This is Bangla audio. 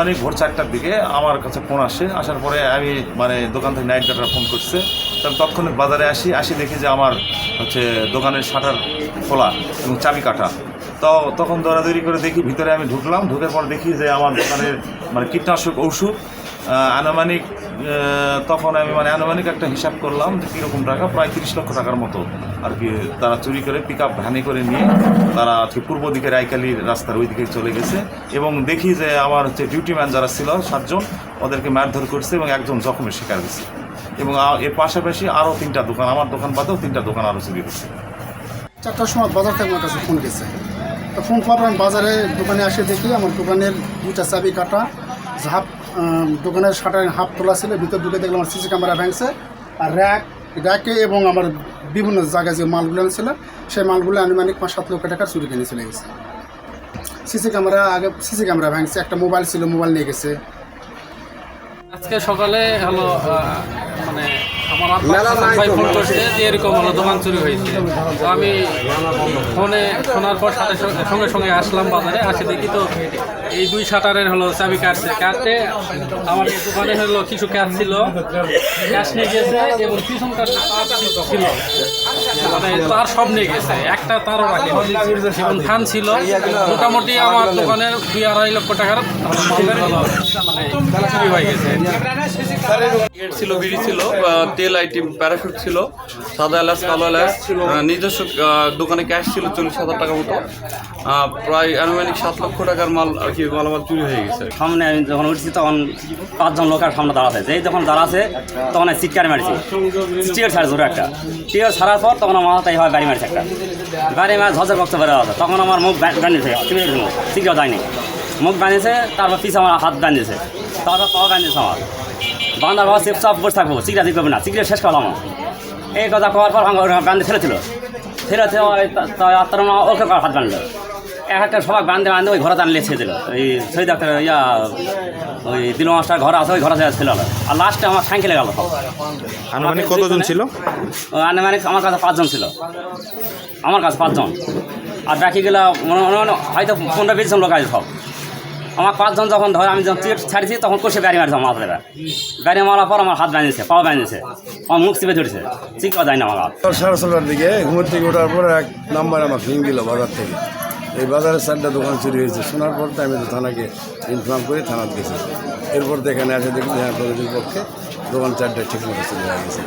আনুমানিক ভোর 4টার দিকে আমার কাছে ফোন আসার পরে আমি মানে দোকান থেকে নাইট গার্ডরা ফোন করছে। তখন তৎক্ষণাৎ বাজারে আসি দেখি যে আমার হচ্ছে দোকানের শাটার খোলা এবং চাবি কাটা। তো তখন দৌড়াদৌড়ি করে দেখি, ভিতরে আমি ঢুকলাম, ঢুকের পর দেখি যে আমার দোকানের মানে কীটনাশক ঔষধ আনুমানিক তখন আমি মানে আনুমানিক একটা হিসাব করলাম যে কীরকম টাকা, প্রায় 30 লক্ষ টাকার মতো আর কি তারা চুরি করে পিক আপ ভ্যানে করে নিয়ে তারা আজকে পূর্ব দিকে রায়কালির রাস্তার ওই দিকে চলে গেছে। এবং দেখি যে আমার হচ্ছে ডিউটিম্যান যারা ছিল 7 জন, ওদেরকে মারধর করছে এবং একজন জখমের শিকার হয়েছে। এবং এর পাশাপাশি আরও 3টা দোকান, আমার দোকান বাদেও 3টা দোকান আরও চুরি হয়েছে। 4টার সময় বাজার থেকে আমার কাছে ফোন গেছে। তো ফোন পাওয়ার পর আমি বাজারে দোকানে এসে দেখি আমার দোকানের 2টা চাবি কাটা, হাফ দোকানের শাটারের হাফ তোলা ছিল। ভিতর ঢুকে দেখলাম আমার সিসি ক্যামেরা ভাঙছে, আর র্যাকে এবং আমার বিভিন্ন জায়গায় যে মালগুলো ছিল সেই মালগুলো আনুমানিক 5-7 লক্ষ টাকার চুরি কিনে চলে গেছে। সিসি ক্যামেরা ভাঙছে, একটা মোবাইল ছিল, মোবাইল নিয়ে গেছে। আজকে সকালে হলো মানে আমার ভাই ফোন করছে যে এরকম হলো দোকান চুরি হয়েছে। তো আমি ফোনে শোনার পর সঙ্গে সঙ্গে আসলাম বাজারে, আসে দেখি তো এই 2 শাটারের হলো চাবি কাটতে আমার দোকানে হলো কিছু ক্যাশ ছিল, ক্যাশ নিয়ে গেছে এবং পিছনকার ছিল মানে তার সব নিয়ে গেছে, একটা তারও রাখে এবং ধান ছিল। মোটামুটি আমার দোকানের 2-2.5 লক্ষ টাকার মানে চুরি হয়ে গেছে। ছিল, বিড়ি ছিল, তেল আইটেম, প্যারাশুট ছিল, সাদা এলাচ, কালো এলাচ, নিজস্ব দোকানে ক্যাশ ছিল 40,000 টাকার মতো। প্রায় আনুমানিক 7 লক্ষ টাকার মাল আর কি মালামাল চুরি হয়ে গেছে। সামনে আমি যখন উঠছি তখন 5 জন লোক আর সামনে দাঁড়াছে, যেই যখন দাঁড়াছে তখন চিৎকার মারছি, চিৎকার ছাড়ছে ওরা একটা চিৎকার ছাড়ার পর তখন আমার মাথায় হয় গাড়ি মারছে, একটা গাড়ি মার ঝজর বক্ত বেড়ে আছে। তখন আমার মুখ বানিয়েছে, চিৎকার যায়নি, মুখ বানিয়েছে, তারপর পিছিয়ে আমার হাত বানিয়েছে, তারপর পাওয়া বানিয়েছে আমার বান্ধার বাবা চেপচাপ বসে থাকবো, সিগারেট দিতে না, সিগারেট শেষ করলাম। এই কথা করার পর বান্ধে ছেড়েছিল তার ওকে হাত বানলো, একটা সবাই বান্ধে ওই ঘরে টানলে ছেড়ে দিল। ওই শহীদ ডাক্তার ওই দিল মাস্টার ঘর আছে, ওই ঘরে ছিল। আর লাস্টে আমার সাইকেলে গেল। আনুমানিক কতজন ছিল? আনুমানিক আমার কাছে 5 জন ছিল, আমার কাছে 5 জন। আর বাকি গেলা হয়তো 15-20 জন লোক আছে সব। আমার 5 জন যখন ধরে আমি যখন ছাড়ছি তখন কষে গাড়ি মারছে আমার হাতে, গাড়ি মারার পর আমার হাত বাঁধিয়েছে, পাও বাঁধিয়েছে, আমার মুখ চিপে ধরেছে, চিকা যায় না আমার হাত। 16:30 দিকে ঘুমের থেকে ওঠার পর এক নাম্বার আমার ফিং দিল বাজার থেকে, এই বাজারে 4টা দোকান চুরি হয়েছে। শোনার পর তো আমি তো থানাকে ইনফর্ম করে থানাতে গেছি। এরপর তো এখানে এসে দেখি হ্যাঁ প্রতিদিন পক্ষে দোকান 4টা ঠিক মতো চুরি হয়ে গেছে।